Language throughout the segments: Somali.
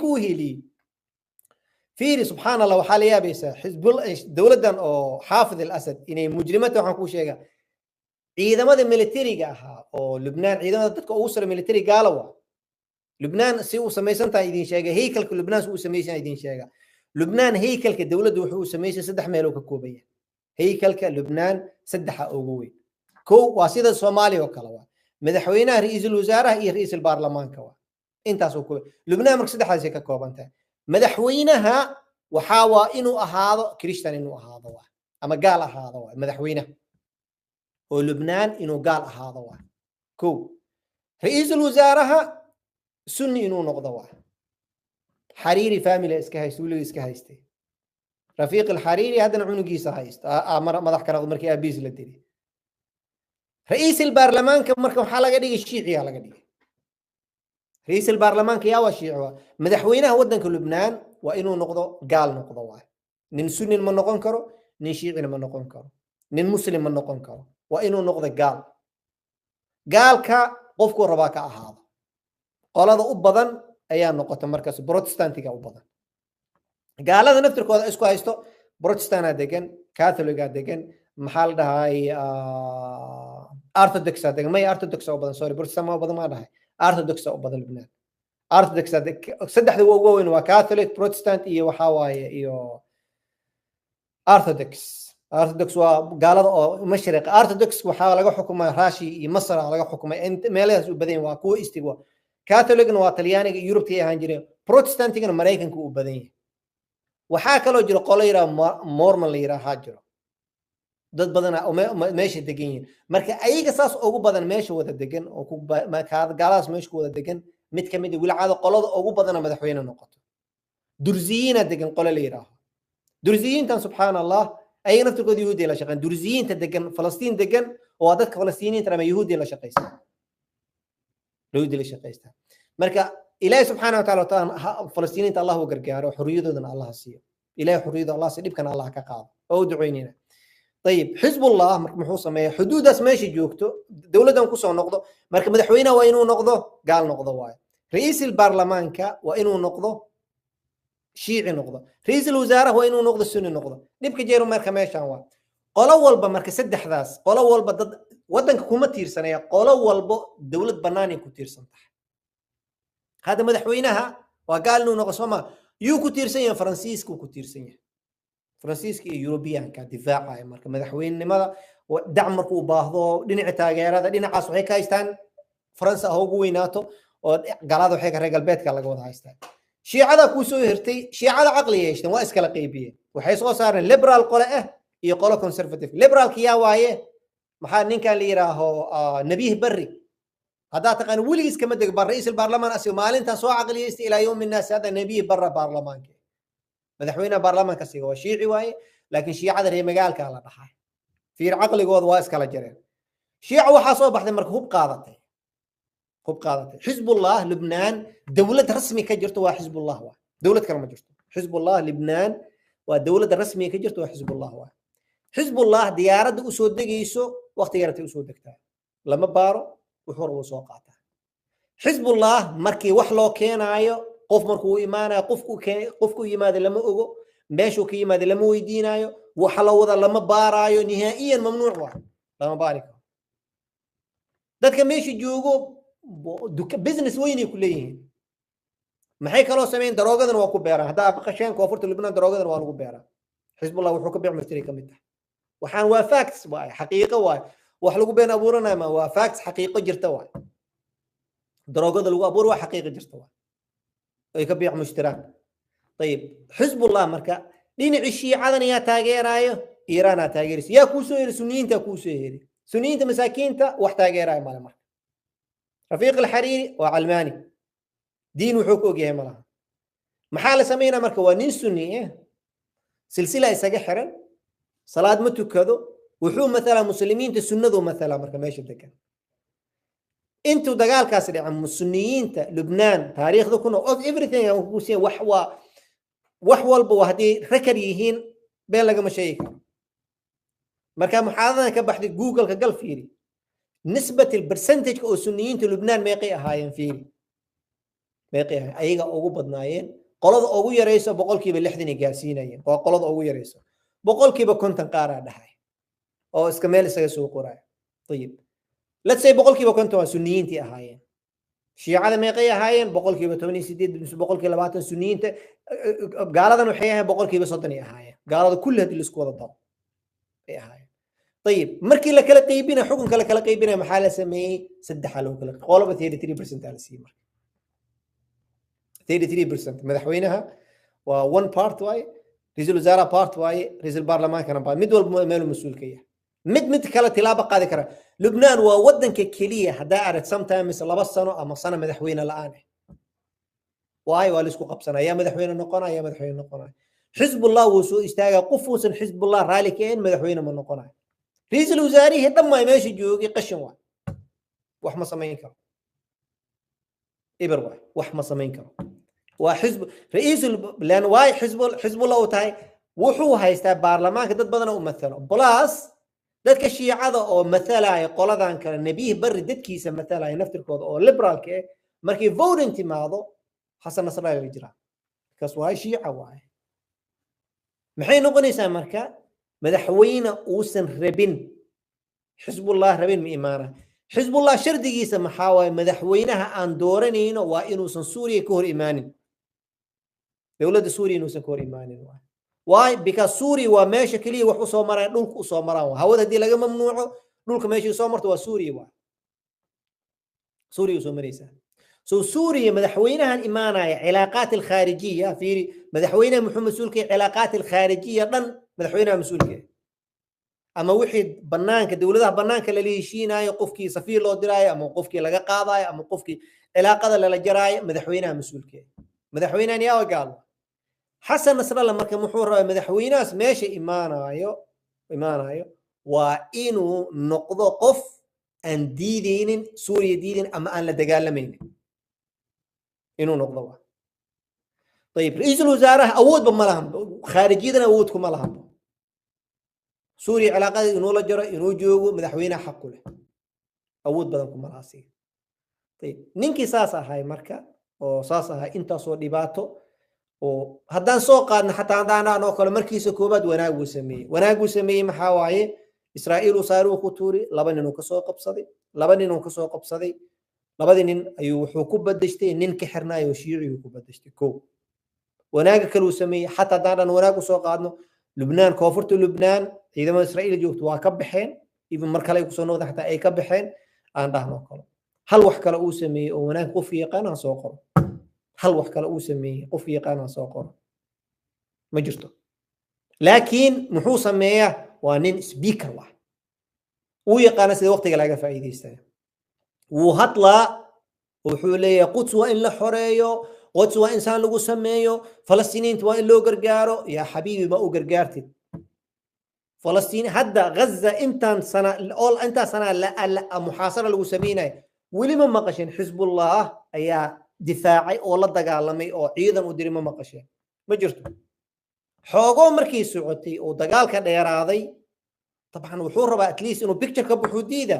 نينكو هيلي فيري سبحان الله وحال يا بيسا حزب دولة أو حافظ الأسد إني مجرمته وحنكو شيء إذا ما ذا ميليتري جاها أو لبنان إذا ما تدك أوسر ميليتري قالوا لبنان سيو سميسن تا يدين شيء هيكل لبنان سو سميسن يدين شيء لبنان هيكل كدولة وحو سميسن سدح ميلو ككوبية هيكل كلبنان سدح أوجوي كو واسيد الصومالي وكلاوا مدحوينه رئيس الوزراء هي رئيس البرلمان كوا انت سوكو لبنان مركز سدح هذا ككوبنته مدحوينها وحاوى إنه هذا كريستيان إنه هذا أما قال هذا مدحوينه ولبنان إنه قال هذا كو رئيس الوزراء سني إنه نقضوا حريري فاميلي إسكهاي سولي إسكهايستي رفيق الحريري هذا نعنو جيسا هايست ما ضحك أنا مركي أبيز لدري رئيس البرلمان كم مركب حلقة دي الشيعي على قدي رئيس البرلمان كيا وشيعوا مدحوينه ودن لبنان وإنه نقضوا قال نقضوا نين سني من نقون كرو نين شيعي من نقون كرو نين مسلم من نقون كرو وإنه نقض قال كا قفكو رباك هذا قال هذا أبدا أيام نقطة مركز بروتستانتي أبدا قال هذا نفترك هذا إسكو هايستو بروتستانا دقن كاثوليكا دقن محل ده هاي أرثوذكس دقن ما هي أرثوذكس أبدا سوري بروتستان ما أبدا ما ده هاي أرثوذكس أبدا لبنان أرثوذكس دق صدق ده وين وكاثوليك بروتستانت إيه وحواي إيه أرثوذكس وقال هذا مشرق أرثوذكس وحاول لقى حكومة راشي مصر لقى حكومة أنت مالها وبدين وكو استوى كاثوليك وطلياني يوروبيا هنجري بروتستانتي كانوا أمريكان كو بدين وحاكلوا جرو قليرا مورمن ليرا هاجرو dad badan oo meesha degan yihiin marka ayaga saas ugu badan meesha wada degan oo ku ma ka gaalaas meesha wada degan mid kamid wiilcada qolada ugu badan madaxweyne noqoto durziyiina degan qolo leeyahay durziyiintan subhanallah ay naftirkooda yahuudi la shaqeyn durziyiinta degan falastiin degan oo dadka falastiiniinta ama yahuudi la shaqeystaan yahuudi la shaqeystaan marka ilaahay subhanahu wa ta'ala falastiiniinta Allah u gargaaro xurriyadoodana Allah siiyo ilaahay xurriyada Allah si dhibkan Allah ka qaado oo duceynina طيب حزب الله محو سميه حدود ماشي جوجتو دولتهم كسو نقضه مرك مدحوينه وينو نقضه قال نقضه واي رئيس البرلمان كا وينو نقضه شيعي نقضه رئيس الوزراء وينو نقضه السني نقضه نبكي جيرو مرك ماشان وا قولو والبا مرك سدح داس قولو والبا ضد ودنك كوما تيرسنيا قولو والبا دولة بناني كو تيرسنتح هذا مدحوينها وقال انه نقصما يو كو تيرسنيا فرانسيسكو كو تيرسنيا فرانسيسكي يوروبيان كدفاع مركز مدحوين لماذا ودعم مركو باهضو دينع تاغيرada dhinacaas waxay ka haystaan Faransa ugu weynaato oo galada waxay ka reer galbeedka laga wada haystaan shiicada ku soo hirtay shiicada aqliga yeeshtan waa iskala qaybiyeen waxay soo saareen liberal qole iyo qolo conservative liberal kiya waaye maxaa ninkan la yiraaho nabiih barri hada taqaan waligiis kama deg bar ra'iisul baarlamaan asii maalinta soo aqliyeystay ilaa yawm الناس hada nabiih barra baarlamaanka مدحوينه برلمان كسي هو شيعي واي لكن شيعة ري مقال كالا دحاي في عقلي قود واس كلا جرين شيعة وحا سو بخدي مرك هوب قادتي حزب الله لبنان دولة رسمي كجرت وا حزب الله وا دولة كلمه جرت حزب الله لبنان ودولة رسمي كجرت وا حزب الله وا حزب الله ديارد اسو دغيسو وقت يرتي اسو دغتا لما بارو وحور وسو قاتا حزب الله مركي wax loo keenayo qof markuu iimaanayo qofku yimaado lama ogo meeshu ka yimaado lama weydiinayo waxa la wada lama baarayo nihaa'iyan mamnuuc waa lama baariko dadka meesha joogo business weyn ay ku leeyihiin maxay kaloo sameeyeen daroogadan waa ku beeraan hadaa qasheen koonfurta Lebanon daroogadan waa lagu beeraa Hizbullah wuxuu ka biic mustari kamid tahay waxaan waa facts waa xaqiiqo waa wax lagu been abuuranaa ma waa facts xaqiiqo jirta waa daroogada lagu abuur waa xaqiiqo jirta waa ay ka biic mushtaraan طيب حزب الله marka dhinaci shiicadan ya taageerayo Iran taageeris ya ku soo yiri sunniyiinta ku soo yiri sunniyiinta masaakiinta wax taageerayo malama rafiiq al-hariri wa almani diin wuxuu ku ogyahay malaha maxaa la sameeyna marka waa nin sunni silsila isaga xiran salaad ma tukado wuxuu matala muslimiinta sunnadu matala marka meesha degan انتو دغالكاس دحم سنيينتا لبنان تاريخده كنا of everything oo ku sii wax walba hadii rakar yihiin been laga masheeyay marka muxaadana ka baxday google ka gal fiiri nisbada percentage oo suniyiinta lubnaan meeqay ahaayeen fiiri meeqay ayaga ugu badnaayeen qolada ugu yareyso boqolkiiba 60 ay gaarsiinayeen waa qolada ugu yareyso boqolkiiba 50 qaar ah dhahay oo iska meel isaga soo qoray طيب let's say boqolkiiba 50 waa sunniyiintii ahaayeen shiicada meeqay ahaayeen boqolkiiba 18 boqolkiiba 20 sunniyiinta gaaladan waxay ahaayeen boqolkiiba 30 ay ahaayeen gaalada kulli hadii la isku wada daro ay ahaayeen طيب markii la kala qaybina xukunka la kala qaybina maxaa la sameeyay saddex loo kala qolaba 33% ala siiyay 33% madaxweynaha waa one part way ra'iisul wasaaraha part way ra'iisul baarlamaankana part mid walba meel mas'uul ka yahay mid kala tilaabo qaadi kara Lubnaan waa wadanka kaliya hadaa arag sometimes laba sano ama sano madaxweyne la'aan waay waa la isku qabsanaya madaxweyne noqonaya xisbullah wuu soo istaagaa qofuusan xisbullah raali keen madaxweyne ma noqonaya ra'iisul wasaarihi dhammaan meesha joogay qashin waa wax ma sameyn karo إبر واحد ما سمين كم وحزب رئيس لأن واي حزب الله وتاعي وحو هايستا برلمان كده بدنا ومثله بلاس ذاتك الشيعة أو مثلا يقول هذا عن كلام نبيه بر ذات كيس مثلا ينفتر كود أو ليبرال كه مركي فورنت ماذا حسن نصر الله الإجراء كسوهاي شيعة واي محين نقول مركا مدحوين أوسن ربين حزب الله ربين إيمانه حزب الله شردقيسا محاوى مدحوينها أن دورنين وإنو سوريا كور إيمان دولة سوريا إنو سكور إيمان واي بكا سوري وماشي كلي وحو صومران دولك صومران هاودا دي لغا ممنوع دولك ماشي صومرت وسوري واي سوري وسومريسا سوريا مدحوينها الإيمان علاقات الخارجية في مدحوينها محمد سولكي علاقات الخارجية دن مدحوينها مسولكي أما وحيد بنانك دولتها بنانك اللي يشينا يقفكي سفير لو دراية أما قفكي لقى قاضي أما قفكي علاقة اللي جراية مدحوينها مسؤولك مدحوينها يا وقال حسن نصر الله مركب محور مدحويناس ماشي إيمانايو وإنه نقض قف أن ديدين سوريا ديدين أما أن لدقال لمين إنه نقضوا طيب رئيس الوزراء أود بمالهم خارجيا أودكم مالهم سوريا علاقة إنه لجرا إنه جوجو مدحوينها حقه له أود بدنكم مراسي طيب نينكي ساسا هاي مركا أو ساسا هاي إنت صور دباتو وهدان سوقا حتى عندنا نوكل مركز كوباد وناقو سمي محاواي إسرائيل وصاروا خطوري لبنان وكسوق بصدي لبنان أيو حكومة بدشتي نينكي حرنا يوشير يحكومة بدشتي كو وناقو كلو سمي حتى عندنا وناقو سوق عدنو لبنان كوفرت لبنان إذا ما إسرائيل جوت واكبحين إذا مركلا يكسونو حتى أي كبحين عندها نوكل هل وحكلا أوسمي وناقو قفي قانا سوقر هل وحكلا أوسمي قفي قانا سوقر ما جرته لكن محوصا مياه وانين سبيكر واحد ويقانا سيدي وقت قلاقا فايدي يستاذ وهطلع وحولي قدس وإن لحريو قدس وإنسان لغو سميو فلسطينيين توائن لو قرقارو يا حبيبي ما قرقارتي فلسطين هدا غزة انت سنة لا محاصرة لغو سمينا ولما مقشين حزب الله ايا دفاعي او لا دغالمي او ciidan u diri ma maqasheen ma jirto xoogo markii socotay oo dagaalka dheeraaday taban wuxuu rabaa at least inuu picture ka buuxu diida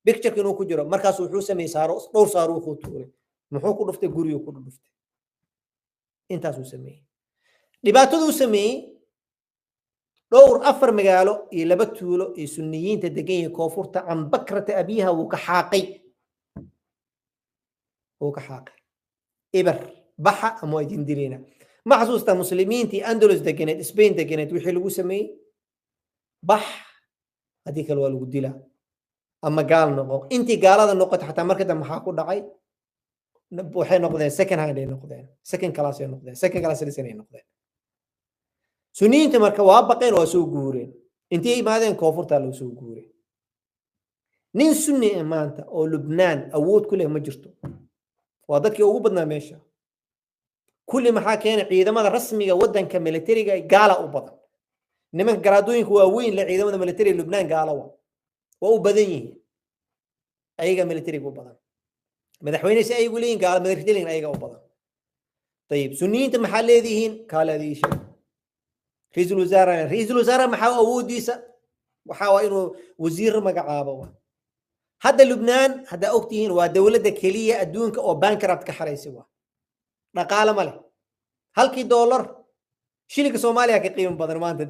picture inuu ku jiro markaas wuxuu sameeyay dhowr saaro ku tuuray muxuu ku dhuftay guriyo ku dhuftay intaas uu sameeyay dhibaatadu uu sameeyay dhowr afar magaalo iyo laba tuulo ee sunniyiinta degan yihiin koonfurta aan bakrata abiha uu ka xaaqay إبر بحا أما يجندلينا ما حسوستا مسلمين تي أندلس دقنت إسبين دقنت وحي لغو سمي بح هذيك الوالو قدلا أما قال نقو انتي قال هذا النقطة حتى مركز محاكو دعي وحي نقضين سكن هاي نقضين سكن كلاس نقضين سكن كلاس لسنين نقضين سنين تمركا وابقين وسوق قورين انتي ماذا كوفر تالو سوق قورين نين سني إمانتا أو لبنان أود كله مجرتو وضدك ugu badnaa meesha kulli maxaa keenay ciidamada rasmiga wadanka militariga gaala u badan nimanka garaadooyinku waa weyn la ciidamada militariga Lubnaan gaala waa u badan yihiin ayaga militariga u badan madaxweynaha ay ugu leeyihiin gaala militariga ayaga u badan طيب sunniyiinta maxaa leedihiin kaalaadiisha ra'iisul wasaaraha maxaa awoodiisa waxa waa inuu wasiir magacaabo هذا لبنان هذا أوقتين ودولة كلية أدونك أو بانكرابت كحريسي dhaqaale ma leh halkii dollar shilinka Soomaaliya ka qiimo badan maanta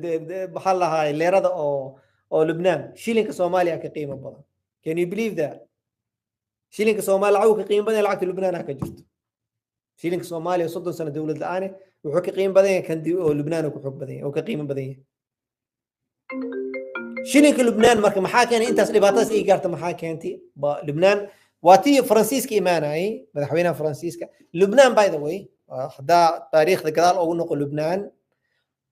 maxaa la lahaa leerada oo Lebanon shilinka Soomaaliya ka qiimo badan can you believe that shilinka Soomaaliya lacag ka qiimo badan lacagta Lebanon ka jirto shilinka Soomaaliya 30 sano dawlad la'aan wuxuu ka qiimo badan yahay kan oo Lebanon ku xog badan yahay oo ka qiimo badan yahay shilinka Lebanon marka maxaa keenay intaas dhibaatadaas ay gaarto maxaa keentay Lebanon واتي فرانسيسكا إيماناي مدحوينا فرانسيسكا لبنان باي ذا واي هذا تاريخ ذكرال أو نقول لبنان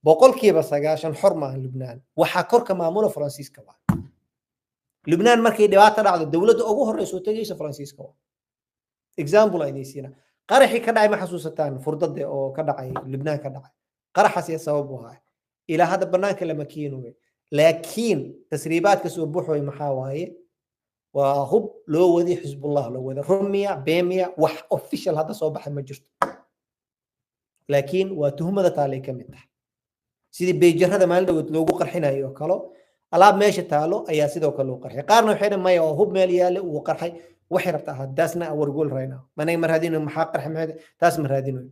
بقول كي بس عشان حرمة لبنان وحكر كمعمولة فرانسيسكا لبنان مركي دوات على الدولة أو هو الرئيس وتجيش فرانسيسكا إكزامبل أيدي سينا قرحي كدعي محسوستان فرضد أو كدعي لبنان كدعي قرح سيا سببها إلى هذا البرنامج لما كينوا لكن تسريبات كسبوحوا محاواي وهب لو ودي حزب الله لو ودي رمية بيمية وح اوفيشال هذا صوبح ما جرت لكن وتهمة ذات عليك متح سيدي بيجر هذا ما عنده لو قرحنا ايو كلو الاب ماشي تالو ايا سيدو كلو قرحي قارنو حين ما يوهب ماليال وقرحي وحرتها داسنا او رجول رينا ما نيمر هذين محاقر حماد تاس مر هذين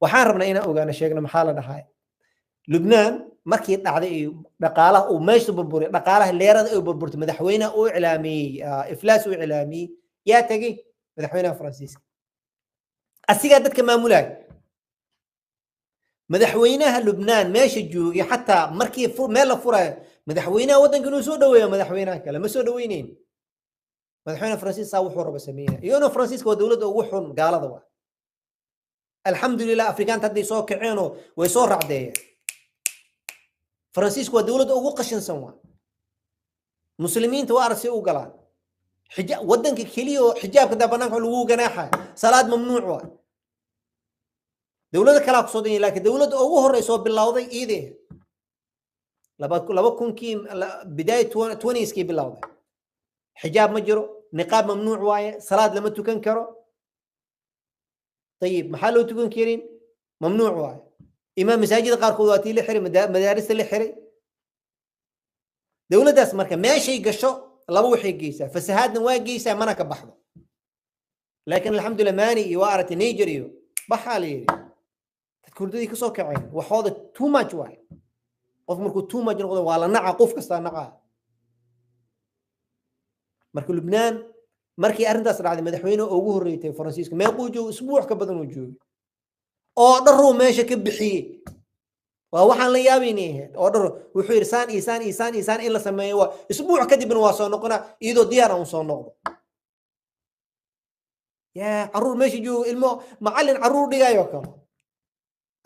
وحاربنا هنا اوغانا شيغنا محاله دحاي لبنان markii dhacday dhaqaalaha oo meesha burburay dhaqaalaha leerada ay burburtay madaxweynaha oo ilaamiyay iflaas oo ilaamiyay yaa tagay madaxweynaha Faransiiska asiga dadka maamulay madaxweynaha Lubnaan meesha joogay xataa markii meel la furay madaxweynaha wadanka inuu soo dhaweeyo madaxweynaha kale ma soo dhaweyneen madaxweynaha Faransiiska wuxuu raba sameeyay iyona Faransiiska waa dawladda ugu xun gaalada waa alxamdulillah afrikaanta hadday soo kaceen way soo raacdeeyeen فرانسيسكو دولة أو قشن سوا مسلمين توارثي وقلان حجاب ودنك كليو حجاب كذا بناك علو جناحه صلاة ممنوع دولة كلاك صدقني لكن دولة أو هو الرئيس بالله ضي إيده لبكون كيم بداية 20 كي بالله ضي حجاب مجرو نقاب ممنوع واي صلاة لما تكون كرو طيب محله تكون كيرين ممنوع واي إمام مساجد قارقواتي لحري مدارس لحري دولة داس مركا ماشي قشو الله وحي قيسا فسهادنا واقيسا منك بحضه لكن الحمد لله ماني يوارة نيجريو بحالي تذكر دي كسوك عين وحوضة تو ماج واي قف مركو تو ماج نقول ولا نعا قف كستا نعا مركو لبنان مركي أرنداس رعادي مدحوينه أوغوه الرئيتين فرانسيسكو ما يقوجو أسبوع كبدن وجوه أو ماشي كبحي ووحن لا يابينيه أو وحير إيسان إلا سميه أسبوع كدي بنواصل نقنا إيدو ديارة ونصون نقض يا عرور ماشي جو معلن عرور دي يوكل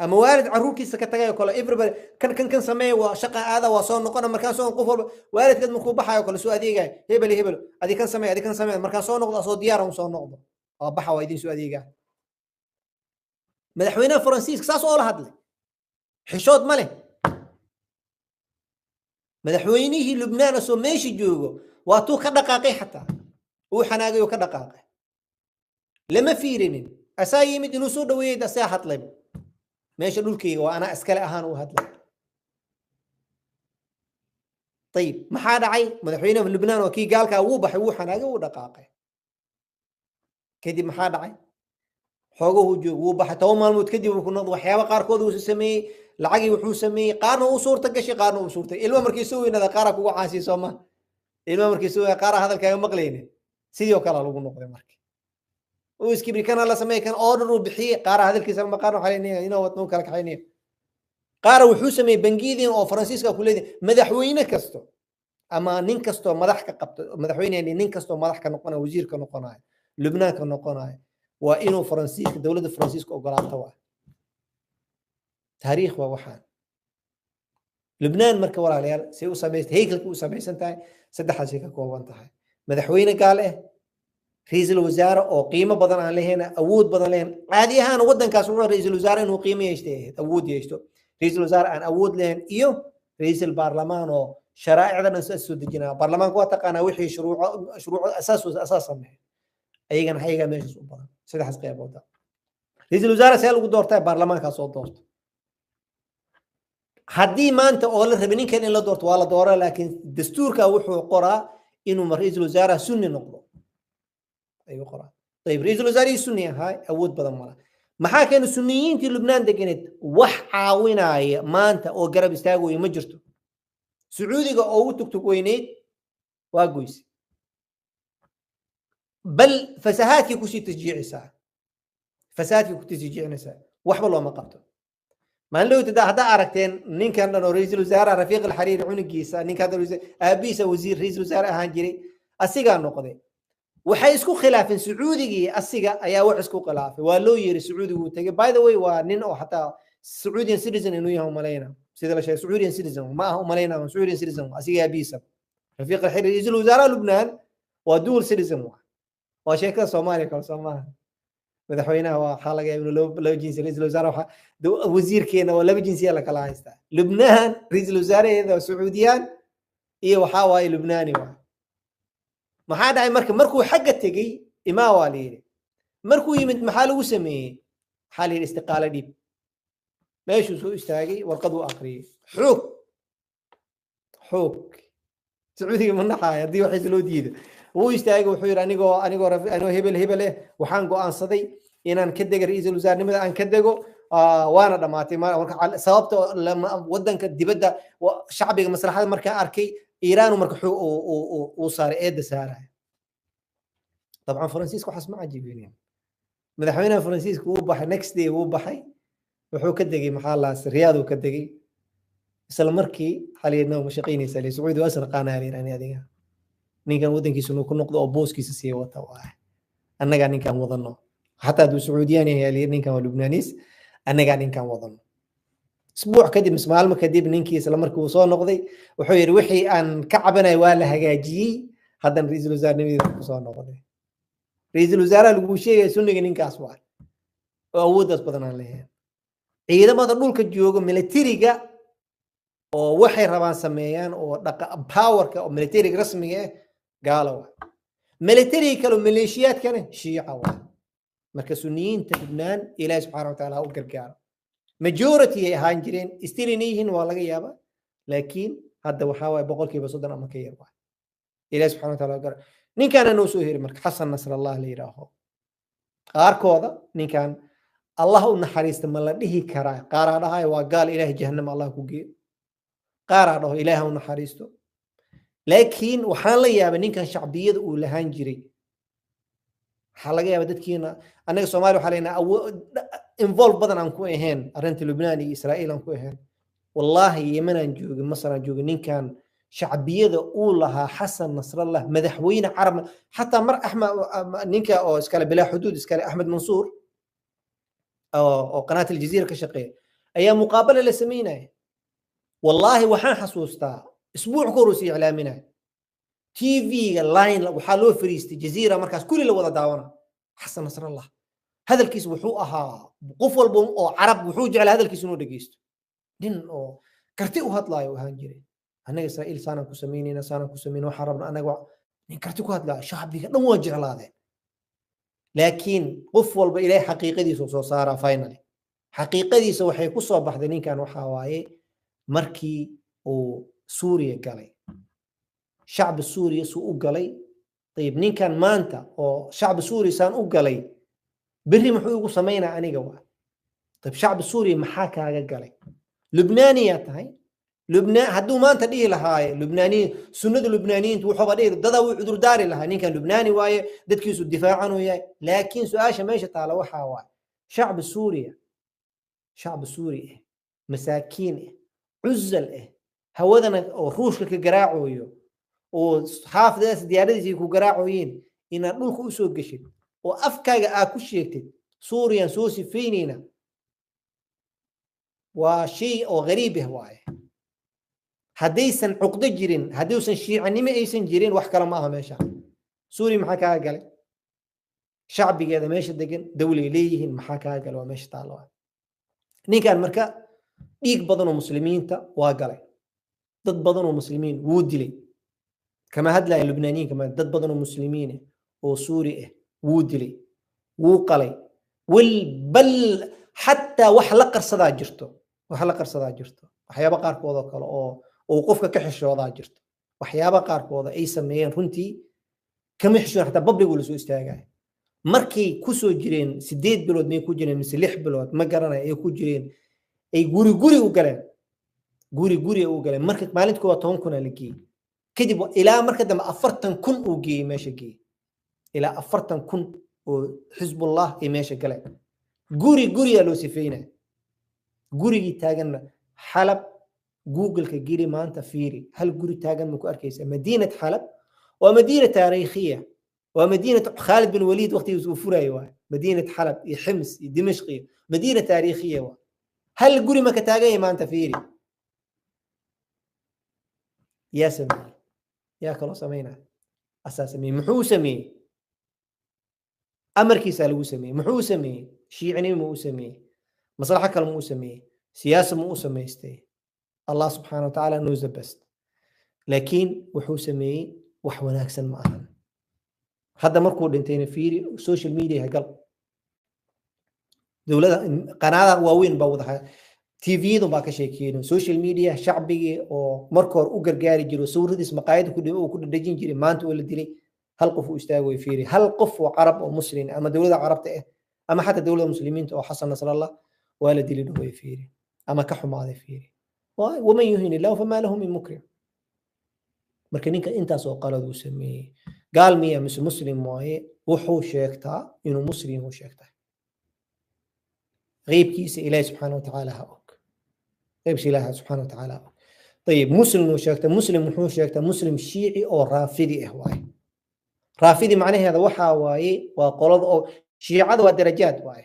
أما وارد عرور كيس كتاجا يوكل إفربر كان سميه وشقة هذا وصون نقنا مركان صون قفل وارد قد مكوبحة يوكل سؤال دي جاي هبل أدي كان سميه مركان صون نقض أصو ديارة ونصون نقض بحوا ويدين سؤال دي جاي مدحوينه فرانسيسك ساس أول هذلي حشود ماله مدحوينه لبنان سو ماشي جوجو واتو كدقاقي حتى هو حناقي وكدقاقي لما فيرين أسايي مدينو سو دويد أسايا حطلب ماشي دولكي وأنا أسكال أهان وهطلب طيب ما حدا عي مدحوينه في لبنان وكي قال كاو بحي هو حناقي ودقاقي كدي ما حدا عي حوجه جو وبح تومال متكدي وكنا وحياة قاركود وسمي لعجي وحوسمي قارنه وصورته كشي قارنه وصورته إلما مركزوي إن هذا قارك وعاسي سما إلما مركزوي قار هذا الكلام مقلينه سيديو كلا لو نقطة مركز ويسكبري كان الله سمي كان أورر وبحي قار هذا الكلام ما قارنه حاليا هنا وتنو كلك حاليا قار وحوسمي بنجيدين أو فرانسيسكا كليدين مدحوينه كستو أما نينكستو مدحك قبت مدحوين يعني نينكستو مدحك نقنا وزير كنقنا لبنان كنقنا وإنه فرانسيسك دولة فرانسيسك أقرأتها تاريخ ووحان لبنان مركب ولا عليها سيو سميت هيك وسميت سنتاي سدح شيء كوانتها مدحوينه قال إيه رئيس الوزراء أو قيمة بدن عليهنا أود بدن عليهن عادي هان ودن كاسورة رئيس الوزراء إنه قيمة يشتهي أود يشتو رئيس الوزراء أن أود لهن إيو رئيس البرلمان أو شرائع ذا نسأسود الجناح برلمان قواتك أنا وحي شروع أساسا أيجان حيجا ماشي سوبر سيد حسقي أبو دا رئيس الوزراء سألوا دورته برلمان كاسود دورت حدي ما أنت أول ربنين كان إلا دورت ولا دورة لكن دستور كوحو قرى إنه رئيس الوزراء سني نقضه أيوة قرى طيب رئيس الوزراء سني هاي أود بدن ماله maxaa keena sunniyiintii lubnaan deganeed wax caawinaya maanta oo garab istaagooya ma jirto sacuudiga oo ugu tugtug weyneyd waa goyse bal fasahaadkii kusii tasjiicaysaa fasahaadkii ku tasjiicinaysaa waxba looma qabto maalin dhowta haddaa aragteen ninkan dhan oo ra-iisul wasaaraha rafiiq alxariiri cunugiisa ninkan aabihiisa wasiir ra-iisul wasaare ahaan jiray asigaa noqday waxay isku khilaafeen sacuudigii asiga ayaa wax isku khilaafay waa loo yeeray sacuudigu uu tagay by the way waa nin oo xataa sacuudian citizen inuu yahay umalayna sida la sheegay sacuudian citizen ma aha umalayna sacuudian citizen asiga aabihiisa rafiiq alxariiri ra-iisul wasaaraha lubnaan waa dual citizen waa sheekada soomaaliya kale soomaha madaxweynaha waxaa laga yaabaa inuu laba jinsi ra-iisul wasaare wasiirkeena oo laba jinsiya la kala haystaa lubnaan ra-iisul wasaareheeda waa sacuudiyaan iyo waxaa waaye lubnaani waa maxaa dhacay markuu xagga tegey imaa waa la yidhi markuu yimid maxaa lagu sameeyey waxaa la yidhi istiqaalo dhiib meeshuu soo istaagay warqad uu aqriyey xoog sacuudiga ma naxaaya haddii waxiisa loo diido wuu istaagay wuxuu yidhi anigoo hebel waxaan go'aansaday inaan ka dego ra-iisul wasaarnimada aan ka dego waana dhamaatay sababta wadanka dibadda shacbiga maslaxada markaan arkay iiraan marka uu saaray eedda saaraya طبعا فرانسيسكو حسب ما عجيبين مدحوينها فرانسيسكو wuu baxay next day wuu baxay wuxuu ka degay maxaa la riyaad uu ka degay isla markii xaliyadna ma shaqeynaysa li sacuudi wasna qanaareen ani adiga ninkan wadankiisa inuu ku noqdo oo booskiisa sii wata waa annaga ninkan wadano hatta duu sacuudiyaan yahay ninkan waa lubnaanis annaga ninkan wadano اسبوع kadib maalmo kadib ninkii isla markii uu soo noqday wuxuu yiri wixii aan ka cabanay waa la hagaajiyay hadan ra'iisul wasaarnimada ku soo noqday ra'iisul wasaaraha lagu sheegay sunniga ninkaas waa oo awoodaas badan aan leeyahay ciidamada dhulka jooga militariga oo waxay rabaan sameeyaan oo powerka oo militariga rasmiga ah gaalo military kale maleeshiyaadkana shiica waa marka sunniyiinta Lubnaan Ilaahay subhanahu wa ta'ala u gargaaro majority ay ahaan jireen istiliniyihiin waa laga yaabaa laakiin hadda waxaa waay boqolkiiba 30 ama ka yar waa Ilaahay subhanahu wa ta'ala gar ninkan inuu soo hiri marka Xasan Nasrallah la yiraahdo qaarkooda ninkan Allah u naxariista ma la dhihi karaa qaaraadahay waa gaal Ilaahay jahannam Allah ku geeyo qaaraadaho Ilaahay u naxariisto laakiin waxaan la yaabaa ninkan shacbiyada uu lahaan jiray waxa laga yaabaa dadkiina anaga Soomaali waxa leena involve badan aan ku ahayn arinta Lubnaan iyo Israa'iil aan ku ahayn wallahi Yemen aan joogin Masar aan joogin ninkan shacbiyada uu lahaa Xasan Nasrallah madaxweyne carab hatta mar Ahmed ninka oo iskala bilaa xuduud iskala Ahmed Mansour oo qanaat al-Jazeera ka shaqeeya ayaa muqaabala la sameynay wallahi waxaan xasuustaa isbuuc korusi iclaaminay TV-ga line waxa loo fariistay Jazeera markaas kulli la wada daawana Xasan Nasrallah hadalkiis wuxuu ahaa qof walba oo carab wuxuu jecel hadalkiis inuu dhageysto nin oo karti u hadlaayo ahaan jiray anaga Israa'iil saanan ku sameeyna waxa rabna anaga nin karti ku hadlaayo shacbiga dhan waa jeclaadeen laakiin qof walba ilaahay xaqiiqadiisa soo saara finally xaqiiqadiisa waxay ku soo baxday ninkan waxa waaye markii uu Suuriya galay shacab Suuriya soo u galay طيب ninkan maanta oo shacab Suuriya saan u galay بري محوق سمينا أنا جوا طيب شعب السوري محاكا قالي لبنانيات هاي لبنان هدو ما أنت ديه لهاي لبناني سنة اللبنانيين توحوا بدير ضد وعذر داري لها نين كان لبناني واي ضد كيسو الدفاع عنه وياي لكن سؤال ماشي على وحاواي شعب السوري مساكين عزل هودنا روش لك جراعويو وحافظ ناس ديارتي كو جراعوين إن نقول أسوق قشيد وأفكار أكوشيتد سوريا سوسي فينينا وشيء غريب هواي هديسن عقد جيرين هديسن شيء عني أيسن جيرين وحكى معها ماشى سوري محاكا قال شعبي هذا ماشي دقن دولي ليهن محاكا قال وماشي طالوا نيكان مركا ديك بدنوا مسلمين تا واقالي ضد بدنوا مسلمين وودلي كما هدلا اللبنانيين كما ضد بدنوا مسلمين وسوري وودلي وقلي والبل حتى وحلقر صدا جرتو waxyaaba qaarkood kale oo qofka ka xishooda jirto waxyaaba qaarkood ay sameeyeen runtii kama xishoon hatta public wala soo istaagay markay ku soo jireen 8 bilood may ku jireen mise 6 bilood ma garanay ay ku jireen ay guri guri u galeen guri u galeen marka maalintii waa 10 kun la geeyay kadib ilaa marka dambe 40 kun uu geeyay meesha geeyay ilaa 40 kun oo xisbullah ay meesha galeen guri loo sifeynaa gurigii taaganna xalab google-ka geli maanta fiiri hal guri taagan ma ku arkaysaa madiinat xalab waa madiina taariikhiya waa madiinat Khalid bin Walid waqtigiisa uu furayay waa madiinat xalab iyo xims iyo dimashq iyo madiina taariikhiya waa hal guri ma ka taagan maanta fiiri yaa sameeyay yaa kaloo sameynaa asaas sameeyay muxuu sameeyay amarkiisa lagu sameeyay muxuu sameeyay shiicinimo uu sameeyay maslaxa kale uu sameeyay siyaasad uu sameystay Allah subhanahu wa ta'ala knows the best laakiin wuxuu sameeyay wax wanaagsan ma ahan hadda markuu dhintayna fiiri social media gal dawladda qanaadaha waaweyn baa wadaha TV-du baa ka sheekeeyeen social media shacbigi oo markor u gargaari jiro sawiradiis maqaayada ku dhajin jiray maanta oo la dilay hal qof uu istaagay fiiri hal qof oo carab oo muslim ama dawladda carabta ah ama xataa dawladda muslimiinta oo Xasan Nasrallah waa la dilay way fiiri ama ka xumaaday fiiri ومن يهين الله فما له من مكرم marka ninka intaas oo qalad uu sameeyay gaal miya muslim waaye wuxuu sheegtaa inuu muslim uu sheegtaa غيبكيس إلهي سبحانه وتعالى هاوك غيبش إلهي سبحانه وتعالى هاوك طيب مسلم وشاكته مسلم وحو شاكته مسلم شيعي أو رافضي إهواي رافضي معناه هذا وحا واي وقلض أو شيعة ودرجات واي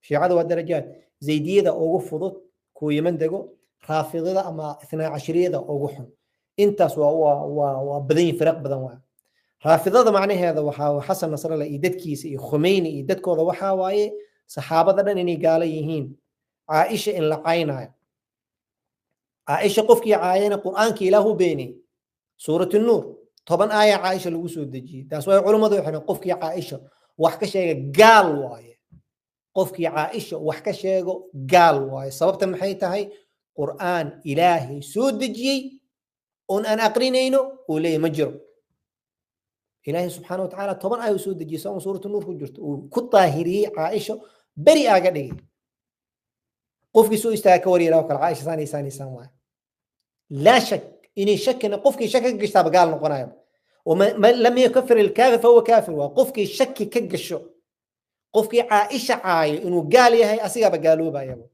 شيعة ودرجات زيدية أو غفضت كو يمن دقو رافضي أما 12 أو غحن انتاس وبدين فرق بدن واي رافضي معناه هذا وحا حسن نصر الله إيدت كيس خميني إيدت كوضا وحا واي صحابة دان إني قال يهين عائشة إن لقينا عائشة قفكي عاينة قرآن كي له بيني سورة النور طبعا آية عائشة لو سود دجي تاس واي علماء ذو حنا قفكي عائشة وحكى شيء قال واي قفكي عائشة وحكى شيء قال واي سببت محيتها هي قرآن إلهي سود دجي أنا أقرينينه ولي مجر إلهي سبحانه وتعالى طبعا آية سود دجي سورة النور كجرت وكطاهري عائشة بري أقدي قفكي سوء استاك وري راوك العائشة ثاني سنوات لا شك إني شك إن قفكي شك كجتاب قال نقنايب وما لم يكفر الكافر فهو كافر وقفكي شك كجشو قفكي عائشة عاي إنه قال يا هي أسيغا بقالوا بايبو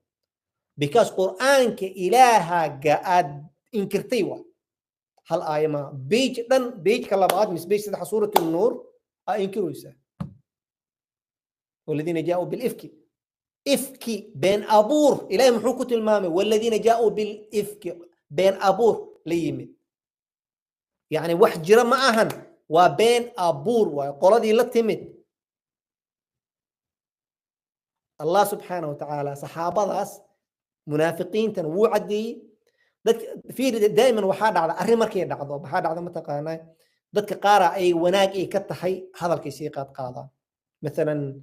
because قرآن كإلها قاد إنكرتيوا هل آية ما بيج كلابات مش بيج سدح سورة النور إنكروا يسا والذين جاءوا بالإفك إفكي بين أبور إلهي محوكة المامة والذين جاءوا بالإفك بين أبور ليمد يعني واحد جرى معهن وبين أبور وقال دي لتمد الله سبحانه وتعالى صحابة داس منافقين تنوعدي في دائما وحاد على أرمركي دعضو بحاد على متقانا دتك قارا أي وناك أي كتحي هذا الكيسي قاد قاضا مثلا